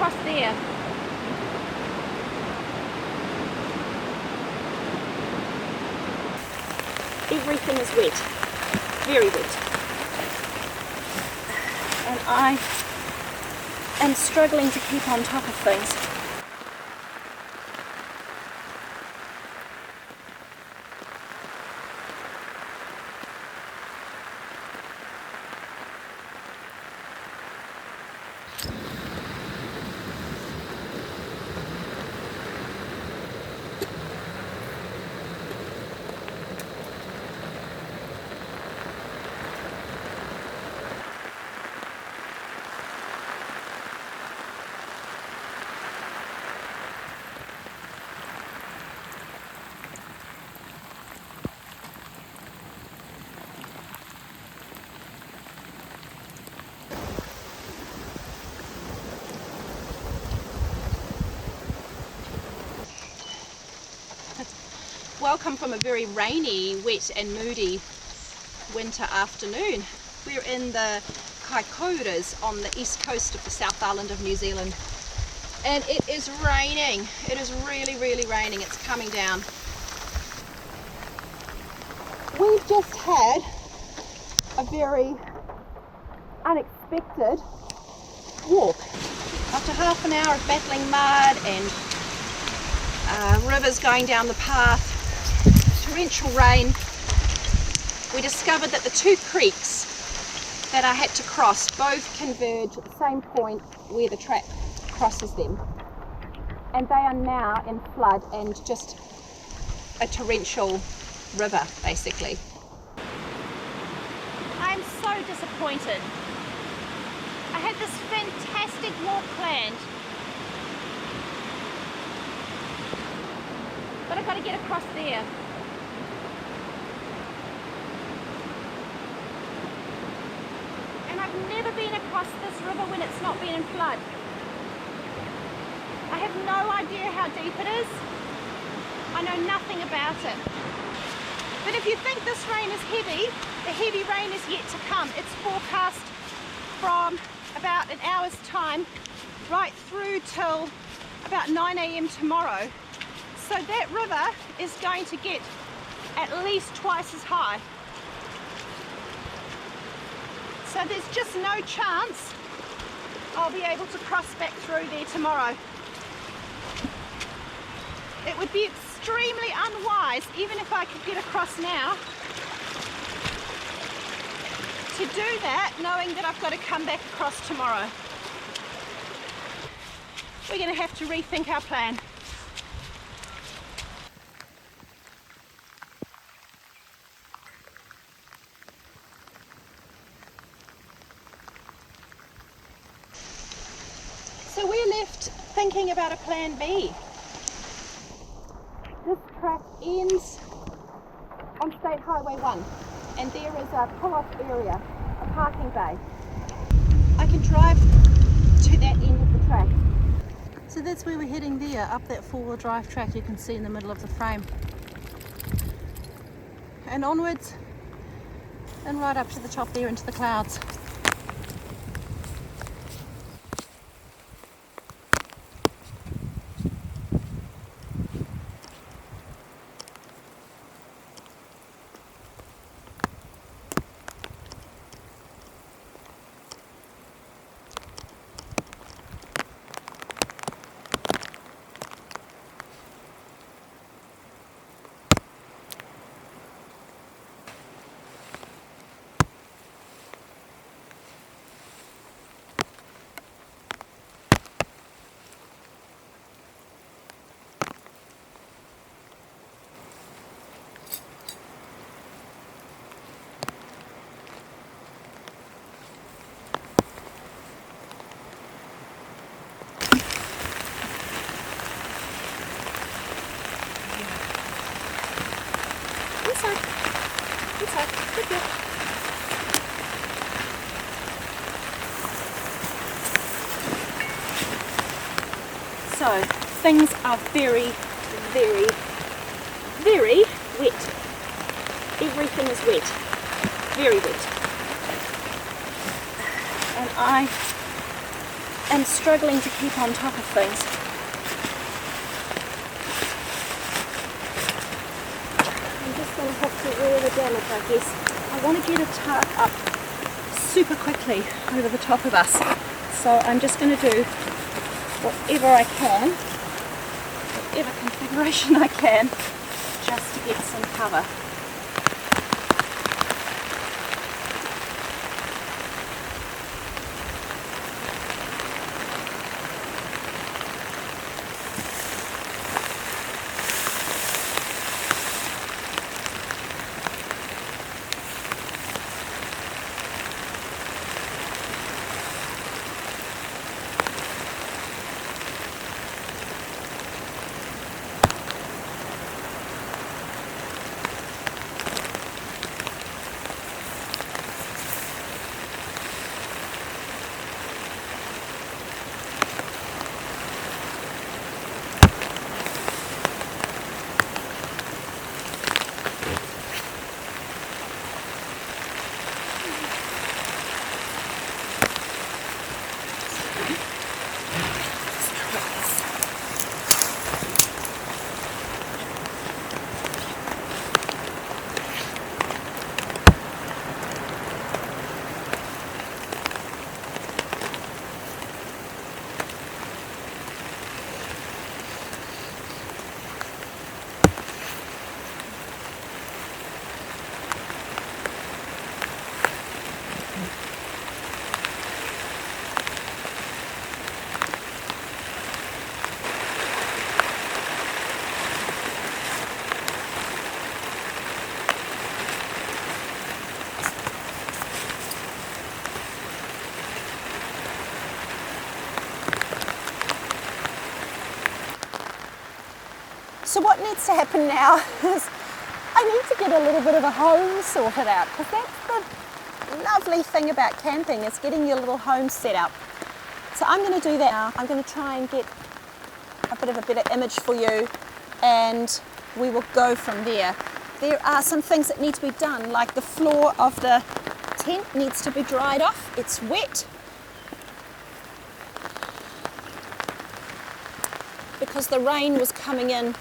across there. Everything is wet, very wet. And I am struggling to keep on top of things. Welcome from a very rainy, wet and moody winter afternoon. We're in the Kaikouras on the east coast of the South Island of New Zealand, and it is raining. It is really, really raining. It's coming down. We've just had a very unexpected walk. After half an hour of battling mud and rivers going down the path, torrential rain, we discovered that the two creeks that I had to cross both converge at the same point where the track crosses them, and they are now in flood and just a torrential river basically. I'm so disappointed. I had this fantastic walk planned, but I've got to get across there. And I've never been across this river when it's not been in flood. I have no idea how deep it is. I know nothing about it. But if you think this rain is heavy, the heavy rain is yet to come. It's forecast from about an hour's time right through till about 9 AM tomorrow. So that river is going to get at least twice as high. So there's just no chance I'll be able to cross back through there tomorrow. It would be extremely unwise, even if I could get across now, to do that knowing that I've got to come back across tomorrow. We're going to have to rethink our plan. So we're left thinking about a plan B. This track ends on State Highway 1, and there is a pull-off area, a parking bay. I can drive to that end of the track. So that's where we're heading there, up that four-wheel drive track you can see in the middle of the frame. And onwards, and right up to the top there into the clouds. So things are very, very, very wet. Everything is wet, very wet. And I am struggling to keep on top of things. I'm just going to have to rear the damage, I guess. I want to get a tarp up super quickly over the top of us. So I'm just going to do whatever I can, whatever configuration I can, just to get some cover. So what needs to happen now is I need to get a little bit of a home sorted out, because that's the lovely thing about camping, is getting your little home set up. So I'm going to do that now. I'm going to try and get a bit of a better image for you, and we will go from there. There are some things that need to be done, like the floor of the tent needs to be dried off. It's wet because the rain was coming in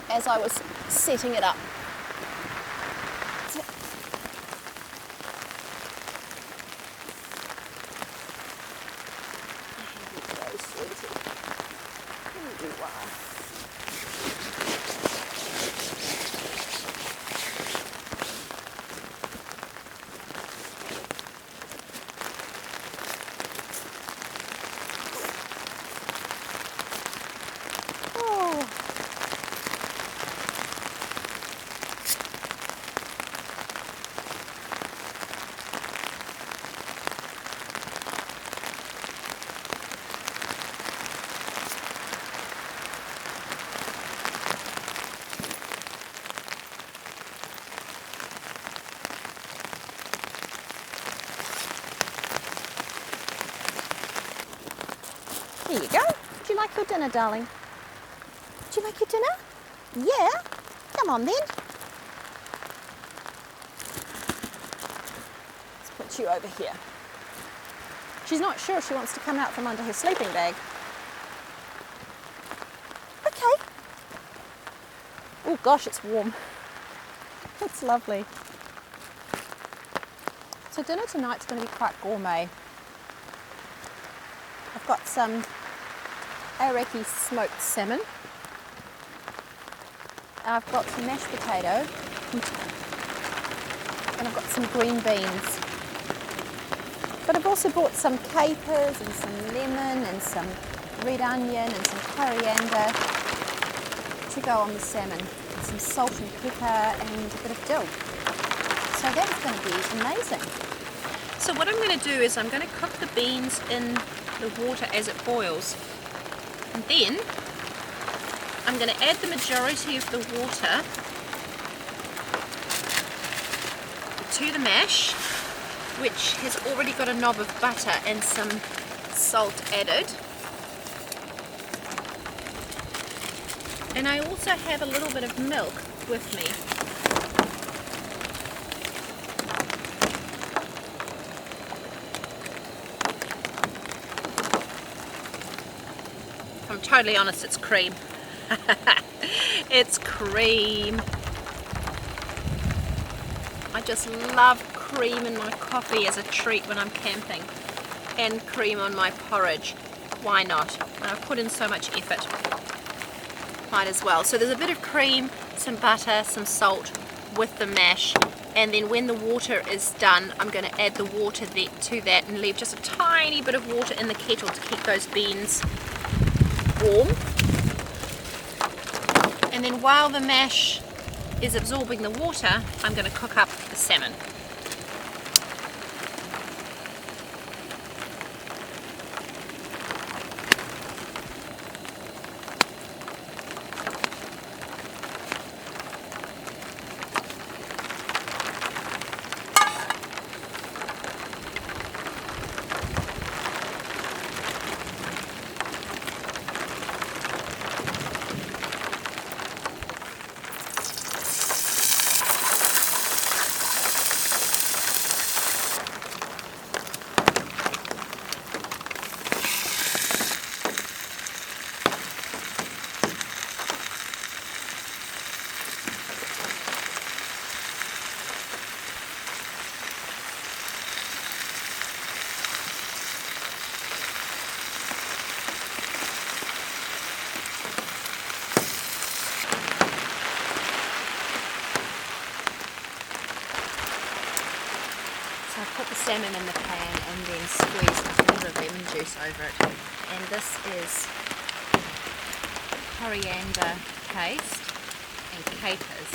as I was setting it up. Here you go. Would you like your dinner, darling? Would you like your dinner? Yeah? Come on then. Let's put you over here. She's not sure she wants to come out from under her sleeping bag. Okay. Oh gosh, it's warm. It's lovely. So dinner tonight's going to be quite gourmet. I've got some Araki smoked salmon. I've got some mashed potato, and I've got some green beans. But I've also bought some capers and some lemon and some red onion and some coriander to go on the salmon, and some salt and pepper and a bit of dill. So that's going to be amazing. So what I'm going to do is I'm going to cook the beans in the water as it boils, and then I'm going to add the majority of the water to the mash, which has already got a knob of butter and some salt added. And I also have a little bit of milk with me. I'm totally honest, it's cream. It's cream. I just love cream in my coffee as a treat when I'm camping, and cream on my porridge. Why not? I've put in so much effort. Might as well. So there's a bit of cream, some butter, some salt with the mash, and then when the water is done, I'm going to add the water to that and leave just a tiny bit of water in the kettle to keep those beans warm. And then while the mash is absorbing the water, I'm going to cook up the salmon. So I put the salmon in the pan and then squeeze a little bit of lemon juice over it. And this is coriander paste and capers.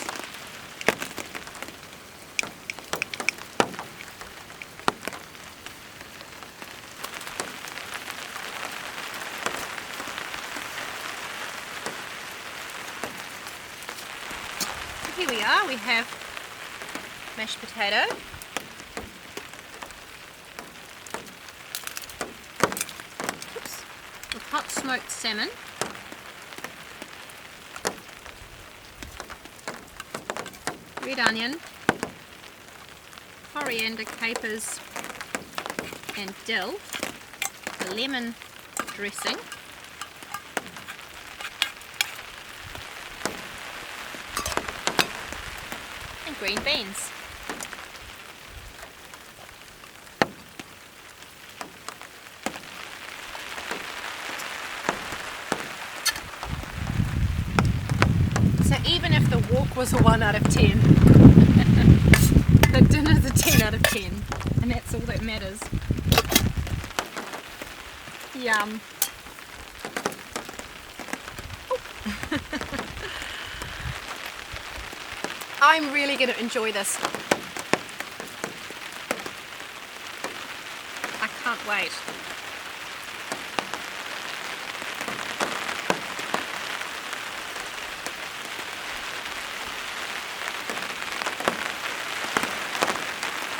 So here we are, we have mashed potato, with hot smoked salmon, red onion, coriander, capers and dill, the lemon dressing, and green beans. Even if the walk was a 1 out of 10, the dinner's a 10 out of 10, and that's all that matters. Yum. I'm really going to enjoy this. I can't wait.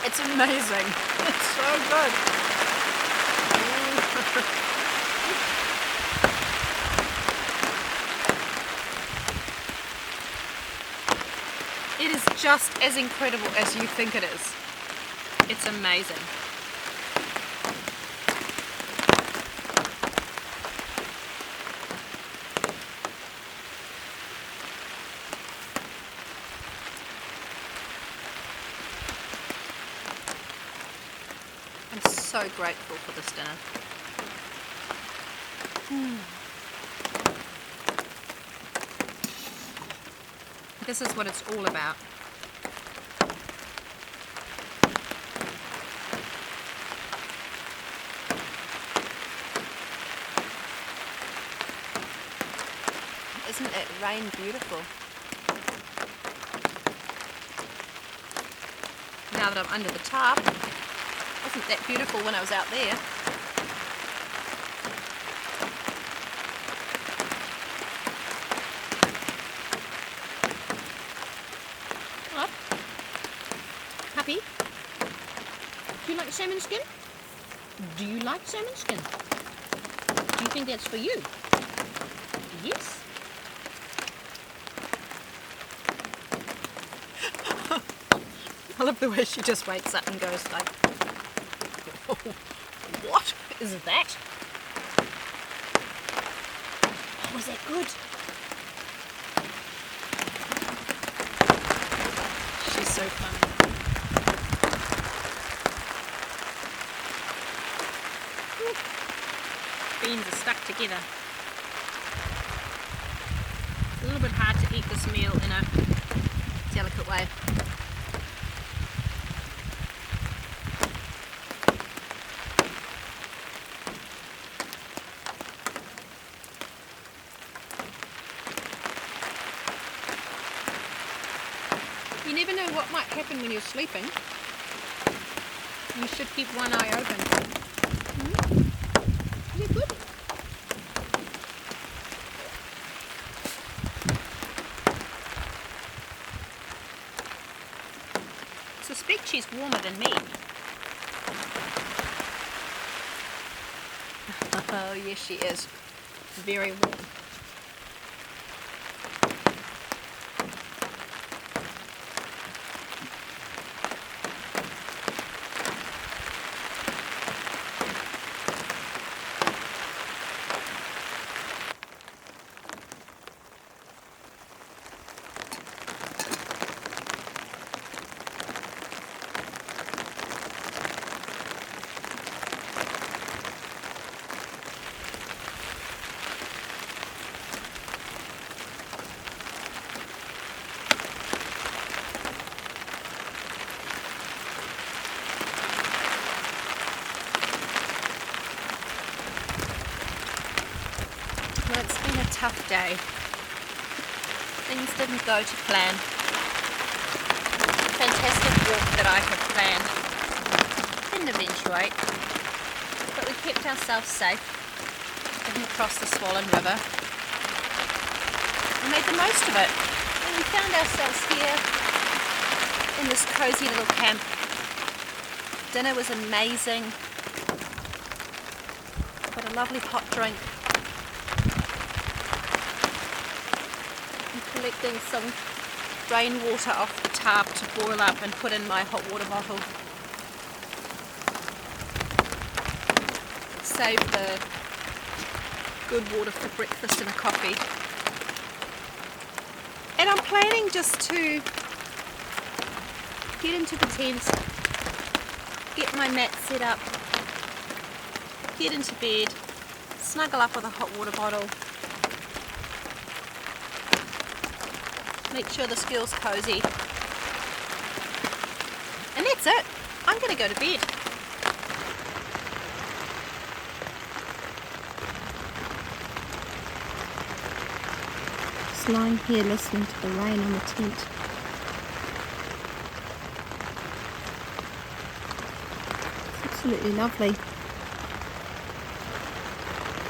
It's amazing. It's so good. It is just as incredible as you think it is. It's amazing. I'm so grateful for this dinner. This is what it's all about. Isn't that rain beautiful? Now that I'm under the tarp, wasn't that beautiful when I was out there? Oh. Happy? Do you like salmon skin? Do you like salmon skin? Do you think that's for you? Yes. I love the way she just wakes up and goes like, what is that? is that good? She's so funny. Beans are stuck together. It's a little bit hard to eat this meal in a delicate way. You never know what might happen when you're sleeping. You should keep one eye open. Is it good? I suspect she's warmer than me. Oh yes, she is. Very warm. Well, it's been a tough day. Things didn't go to plan. Fantastic walk that I had planned didn't eventuate, but we kept ourselves safe. Didn't cross the swollen river. We made the most of it, and we found ourselves here in this cozy little camp. Dinner was amazing. Got a lovely hot drink. Collecting some rainwater off the tarp to boil up and put in my hot water bottle. Save the good water for breakfast and a coffee. And I'm planning just to get into the tent, get my mat set up, get into bed, snuggle up with a hot water bottle, make sure this feels cozy. And that's it. I'm going to go to bed. Just lying here listening to the rain on the tent. It's absolutely lovely.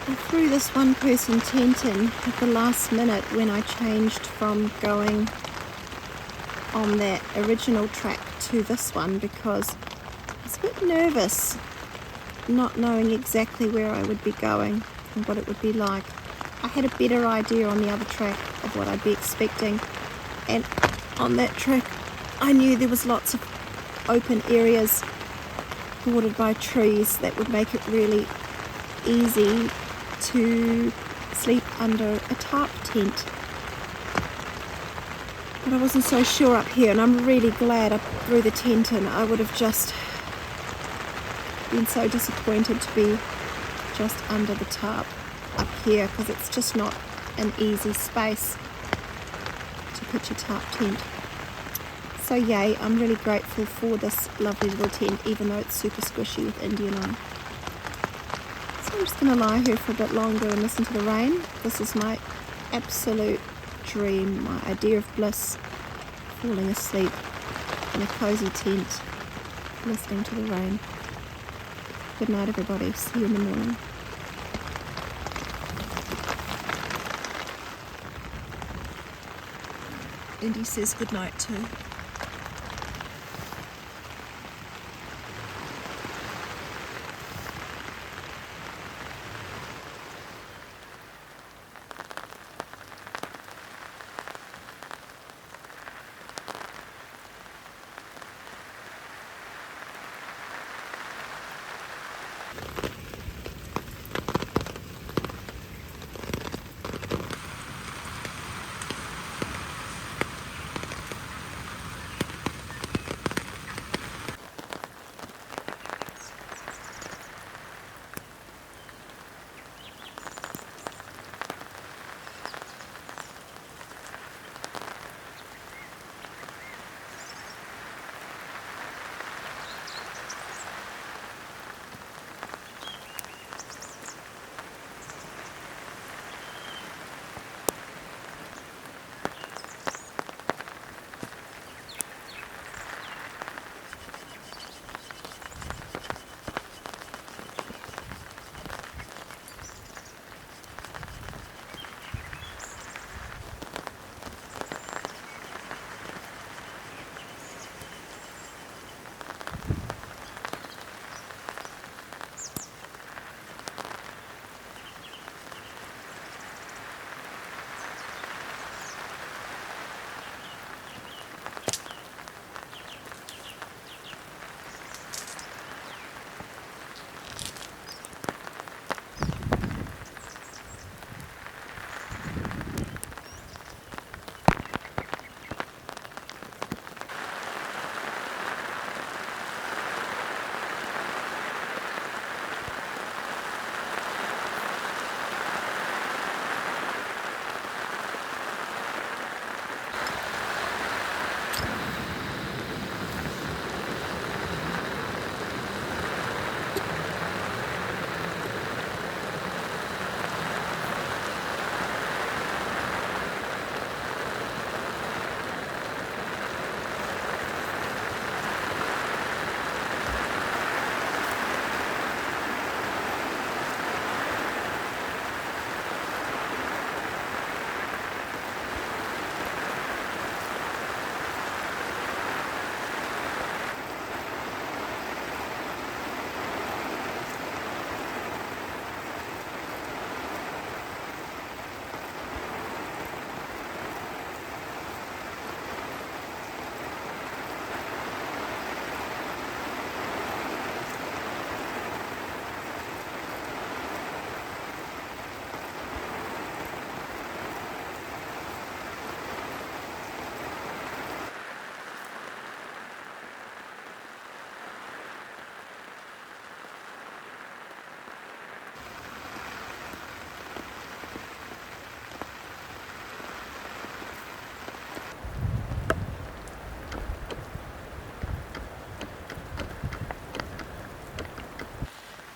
I threw this one person tent in at the last minute when I changed from going on that original track to this one because I was a bit nervous not knowing exactly where I would be going and what it would be like. I had a better idea on the other track of what I'd be expecting, and on that track I knew there was lots of open areas bordered by trees that would make it really easy to sleep under a tarp tent. But I wasn't so sure up here, and I'm really glad I threw the tent in. I would have just been so disappointed to be just under the tarp up here because it's just not an easy space to pitch a tarp tent. So yay, I'm really grateful for this lovely little tent, even though it's super squishy with Indi and I. So I'm just going to lie here for a bit longer and listen to the rain. This is my absolute dream, my idea of bliss, falling asleep in a cozy tent, listening to the rain. Good night everybody, see you in the morning. Indi says good night too.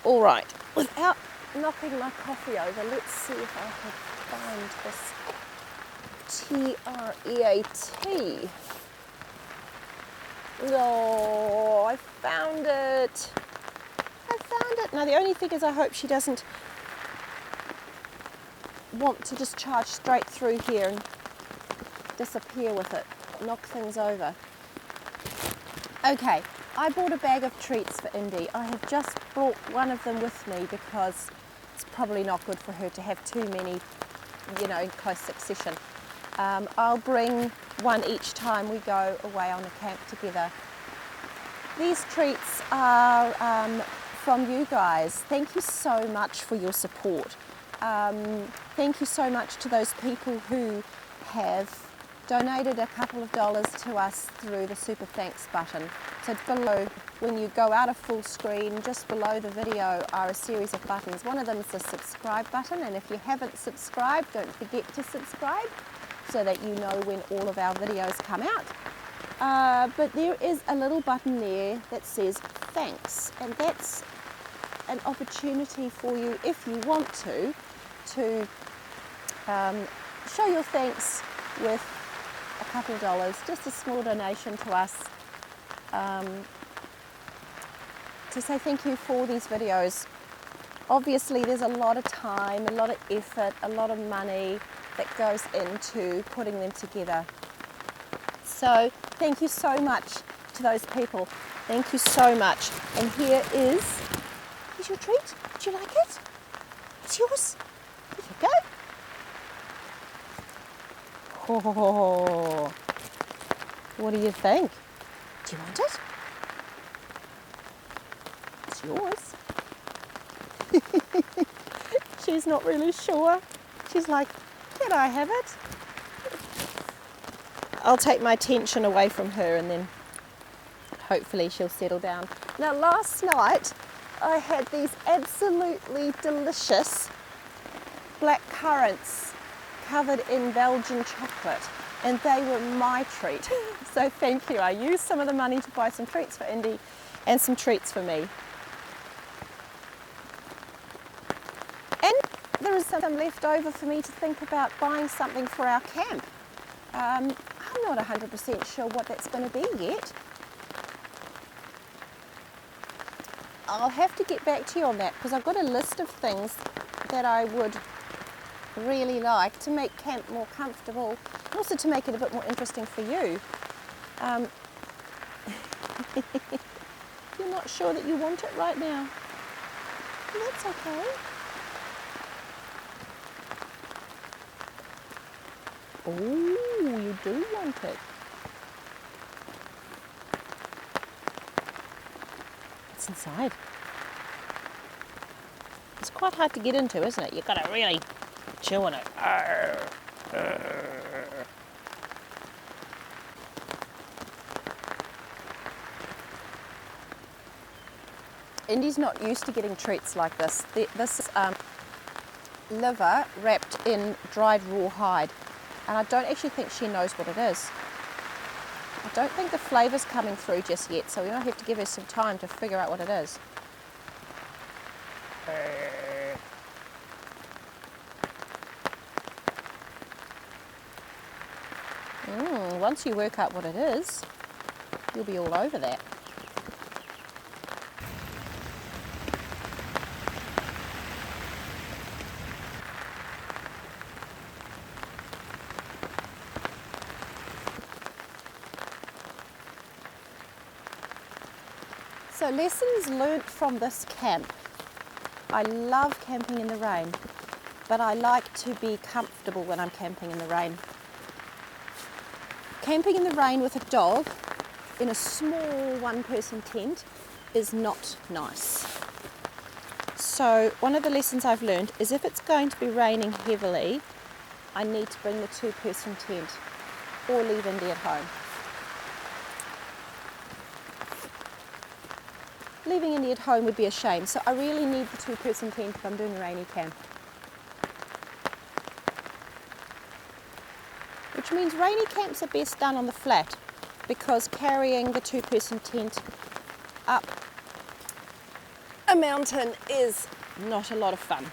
All right, without knocking my coffee over, let's see if I can find this TREAT. Oh, I found it. Now the only thing is I hope she doesn't want to just charge straight through here and disappear with it, knock things over. Okay, I bought a bag of treats for Indi. I have just brought one of them with me because it's probably not good for her to have too many, you know, in close succession. I'll bring one each time we go away on a camp together. These treats are from you guys. Thank you so much for your support. Thank you so much to those people who have donated a couple of dollars to us through the Super Thanks button. So below, when you go out of full screen, just below the video are a series of buttons. One of them is the subscribe button, and if you haven't subscribed, don't forget to subscribe so that you know when all of our videos come out. But there is a little button there that says thanks, and that's an opportunity for you, if you want to show your thanks with a couple of dollars, just a small donation to us, to say thank you for these videos. Obviously there's a lot of time, a lot of effort, a lot of money that goes into putting them together. So thank you so much to those people. Thank you so much. And here's your treat. Do you like it? It's yours. There you go. Oh, what do you think? Do you want it? It's yours. She's not really sure. She's like, can I have it? I'll take my attention away from her and then hopefully she'll settle down. Now last night I had these absolutely delicious black currants covered in Belgian chocolate, and they were my treat. So thank you. I used some of the money to buy some treats for Indi and some treats for me. And there is some left over for me to think about buying something for our camp. I'm not 100% sure what that's going to be yet. I'll have to get back to you on that because I've got a list of things that I would really like to make camp more comfortable, and also to make it a bit more interesting for you. You're not sure that you want it right now. That's okay. Oh, you do want it. It's inside. It's quite hard to get into, isn't it? You've got to really chew on it. Indi's not used to getting treats like this. This is liver wrapped in dried raw hide, and I don't actually think she knows what it is. I don't think the flavour's coming through just yet, so we might have to give her some time to figure out what it is. Once you work out what it is, you'll be all over that. So lessons learnt from this camp. I love camping in the rain, but I like to be comfortable when I'm camping in the rain. Camping in the rain with a dog in a small one-person tent is not nice. So one of the lessons I've learned is if it's going to be raining heavily, I need to bring the two-person tent or leave Indi at home. Leaving Indi at home would be a shame, so I really need the two-person tent if I'm doing a rainy camp. Which means rainy camps are best done on the flat, because carrying the two-person tent up a mountain is not a lot of fun.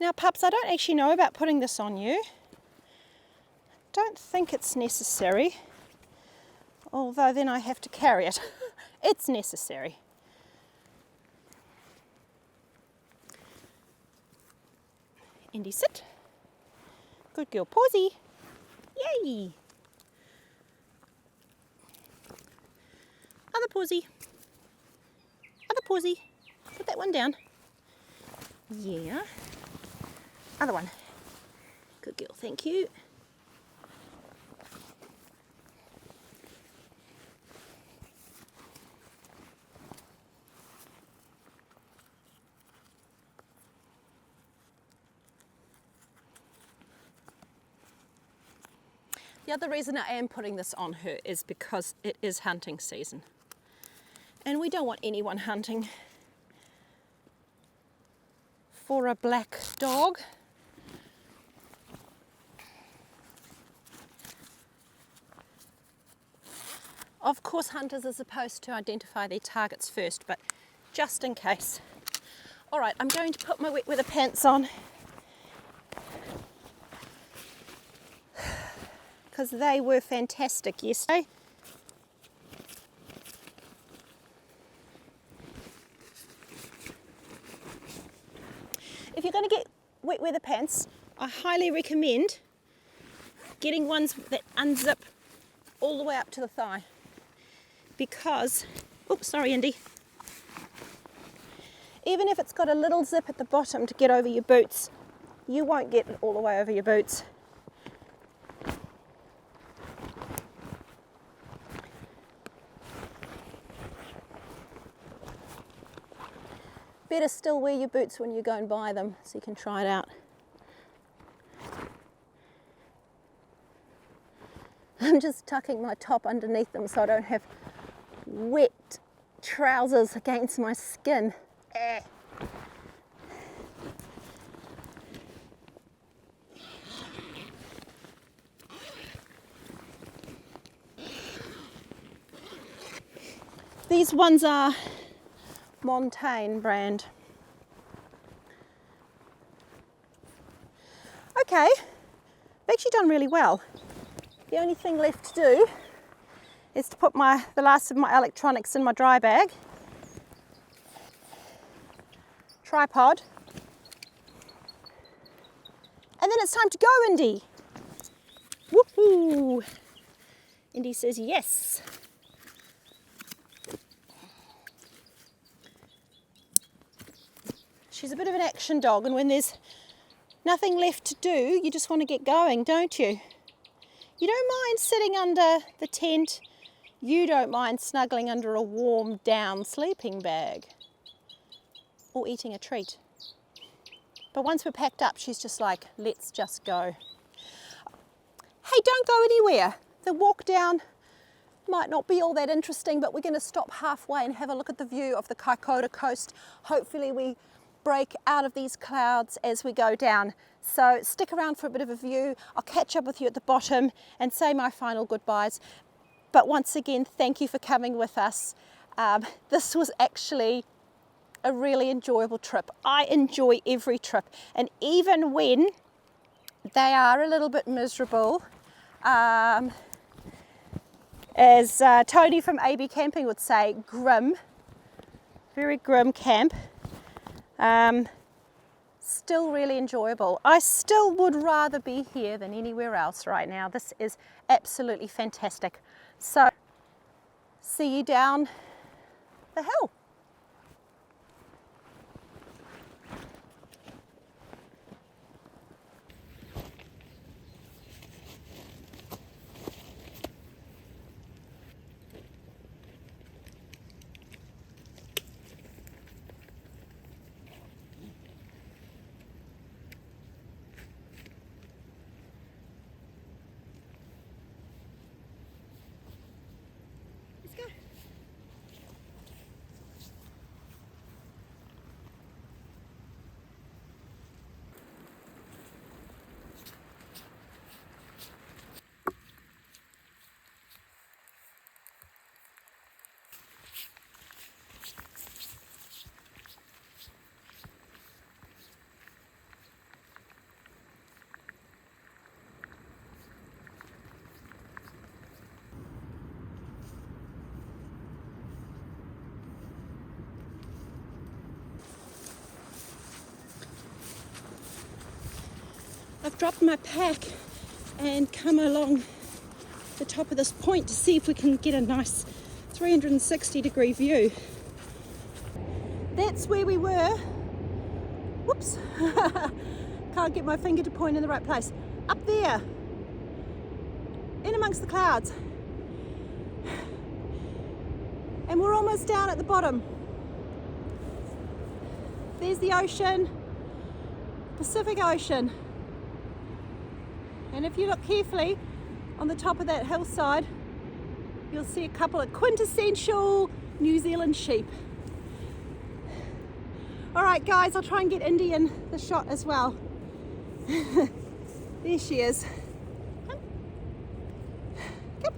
Now pups, I don't actually know about putting this on you. Don't think it's necessary, although then I have to carry it. It's necessary. Indi, sit. Good girl, pausey. Yay! Other pausey. Other pausey. Put that one down. Yeah. Other one. Good girl, thank you. The other reason I am putting this on her is because it is hunting season. And we don't want anyone hunting for a black dog. Of course, hunters are supposed to identify their targets first, but just in case. All right, I'm going to put my wet weather pants on because they were fantastic yesterday. If you're going to get wet weather pants, I highly recommend getting ones that unzip all the way up to the thigh. Because, oops, sorry Indi, even if it's got a little zip at the bottom to get over your boots, you won't get it all the way over your boots. Better still wear your boots when you go and buy them so you can try it out. I'm just tucking my top underneath them so I don't have wet trousers against my skin. These ones are Montaigne brand. Okay, I've actually done really well. The only thing left to do is to put the last of my electronics in my dry bag, tripod, and then it's time to go, Indi. Woohoo! Indi says yes. She's a bit of an action dog, and when there's nothing left to do, you just want to get going, don't you? You don't mind sitting under the tent. You don't mind snuggling under a warm down sleeping bag or eating a treat. But once we're packed up, she's just like, let's just go. Hey, don't go anywhere. The walk down might not be all that interesting, but we're going to stop halfway and have a look at the view of the Kaikoura coast. Hopefully we break out of these clouds as we go down. So stick around for a bit of a view. I'll catch up with you at the bottom and say my final goodbyes. But once again, thank you for coming with us. This was actually a really enjoyable trip. I enjoy every trip, and even when they are a little bit miserable, as Tony from AB Camping would say, grim, very grim camp, still really enjoyable. I still would rather be here than anywhere else right now. This is absolutely fantastic. So, see you down the hill. I've dropped my pack and come along the top of this point to see if we can get a nice 360-degree view. That's where we were. Whoops. Can't get my finger to point in the right place. Up there, in amongst the clouds. And we're almost down at the bottom. There's the ocean, Pacific Ocean. And if you look carefully on the top of that hillside, you'll see a couple of quintessential New Zealand sheep. All right, guys, I'll try and get Indi in the shot as well. There she is. Come.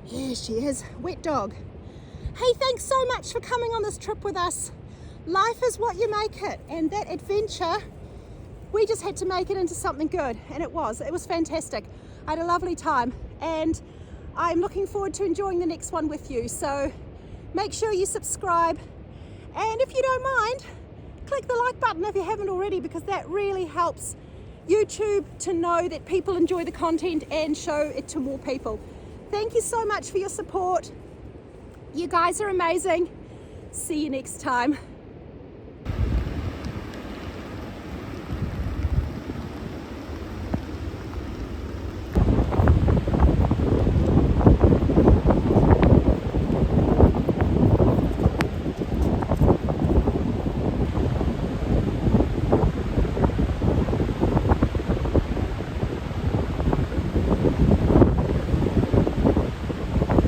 There she is, wet dog. Hey, thanks so much for coming on this trip with us. Life is what you make it, and that adventure, we just had to make it into something good, and it was fantastic. I had a lovely time, and I'm looking forward to enjoying the next one with you. So make sure you subscribe, and if you don't mind, click the like button if you haven't already, because that really helps YouTube to know that people enjoy the content and show it to more people. Thank you so much for your support. You guys are amazing. See you next time.